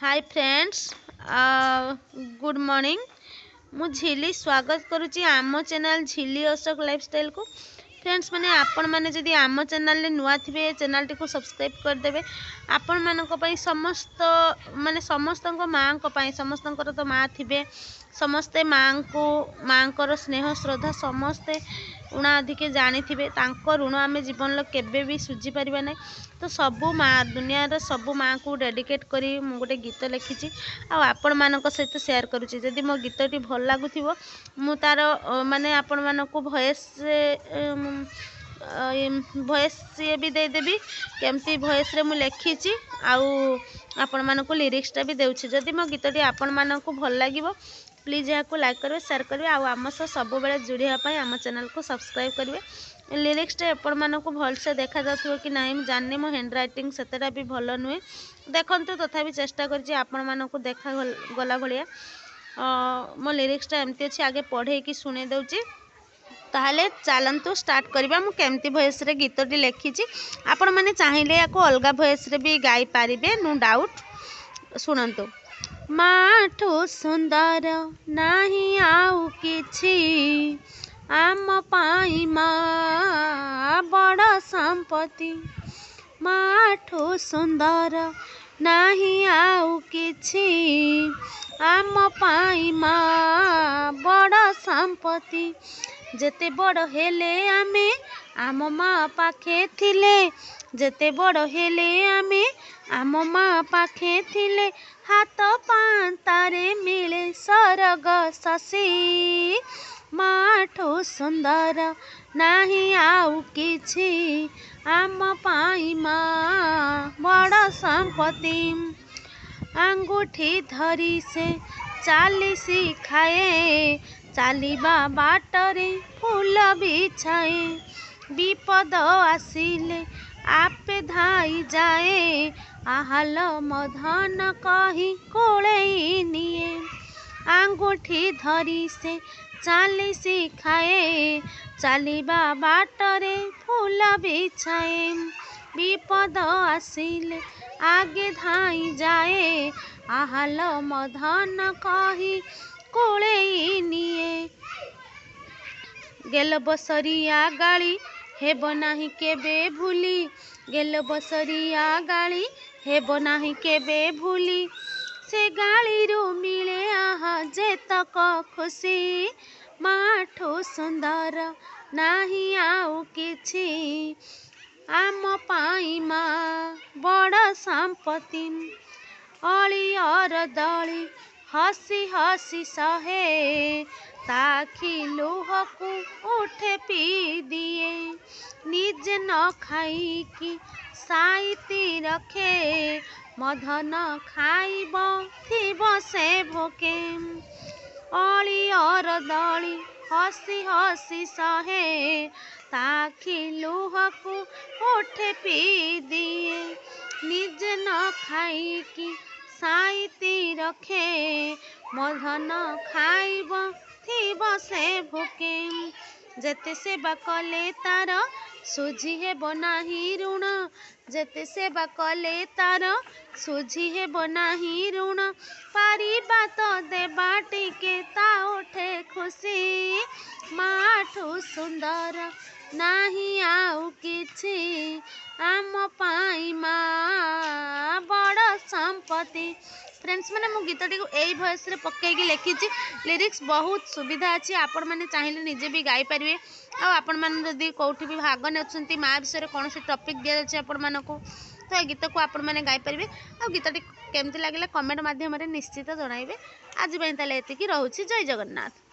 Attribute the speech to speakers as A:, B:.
A: Hi friends, good morning. मु झिली स्वागत करुच्ची आम चैनल झिली अशोक लाइफस्टाइल को। फ्रेंड्स मैंने आपण मैंने जदि आम चैनल नुआ थे चैनल टी को सब्सक्राइब करदे। आपण मानक समस्त माने समस्त माँ समस्त तो माँ थे समस्ते माँ को स्नेह श्रद्धा समस्ते ऋण अधिके जानी थे ऋण आम जीवन केबे भी सुझी पारिबा ना। तो सबू माँ दुनिया सबू माँ को डेडिकेट करी मु गोटे गीत लिखी आपण मानक सहित शेयर करुच्ची। जदि मो गीतटी भल लगुव मु तार माने आपण मानक भॉइस भॉइस ये भी देदेवी केमती भॉइस रे मु लिखी आपण मानक लिरिक्सटा भी देउछि। जदि मो गीतटी आपण मानक भल लागिवो प्लीज यहाँ को लाइक करेंगे शेयर करेंगे आम सह सब जोड़ापी आम चैनल को सब्सक्राइब करेंगे। लिरिक्सटा एपट मानक भलसे देखा जाथुव कि नहीं मु जानी मो हैंड राइटिंग सेतेटा भी भल नुहे देखंतु तथापि चेष्टा करछि आपण मानक देखा गला भलिया। मो लिरिक्सटा एमती अछि आगे पढ़े कि सुने दउछि ताहले चलतु स्टार्ट करबा। मु केमती वॉइस रे गीतटी लिखिछि आपण माने चाहिले याको अलगा वॉइस रे भी गाई पारिबे नो डाउट। सुनंतु माठू सुंदर नाही आउ किछि आम पाई माँ बड़ संपत्ति माठू सुंदर नाही आउ किछि आम पाई माँ बड़ संपत्ति जेते बड़ हेले आमे आम माँ पाखे थिले जेते बड़ हेले आमे आम माँ पाखे थिले हाथ पांतारे मिले सरग शशि माठू सुंदर नाही आउ किछि आम पाई माँ बड़ संपत्ति अंगूठी धरी से चाली शिखाए चालिबा बाटरे फूल बिछाए विपद आसिले आपे धाई जाए आहल मधन कही कोड़े निये अंगूठी धरी से चाली शिखाए चालिबा बाटरे फूल बिछाए विपद आसिले आगे धाई जाए आहल मधन कही कोड़े निये गेल बसरिया गाड़ी हेब नाही केबे भूली गेल बसरिया गाड़ी हेब नाही केबे भूली से गाड़ी रू मिले आहा जेतक खुशी माठू सुंदर नाही आउ किछि आम पाई माँ बड़ संपत्ति अलियर दली हसी हसी सहे ताखी लुह को उठे पी दिए निज न खाई कि साइती रखे मधन खाइब थिब से भोके अलियर दली हसी हसी सहे ताखी लुह को उठे पी दिए निज न खाई कि साइती रखे मधन खाइब थिब से भोके जेते सेवा कले तार सुझी हेब नाही ऋण जेते सेवा कले तार सुझी हेब नाही ऋण पारिबा तो देबा टिके ता उठे खुशी माठू सुंदर नाही आउ किछि आम पाई माँ बड़ संपत्ति। फ्रेंड्स मैंने मो गीतटी को यही वॉइस रे पक्कैकी लिखी लिरिक्स बहुत सुविधा अच्छी आपण मैंने चाहिए निजे भी गाई पारे आपण मैंने जदि कौटी भी भाग ने माँ विषय कौन सी टॉपिक दि जाए आपण मानक तो ये गीत को आपण मैंने गाई पारे आ गीतटी केमती लगे कमेंट माध्यम निश्चित जनइबे। आज एति रोचे जय जगन्नाथ।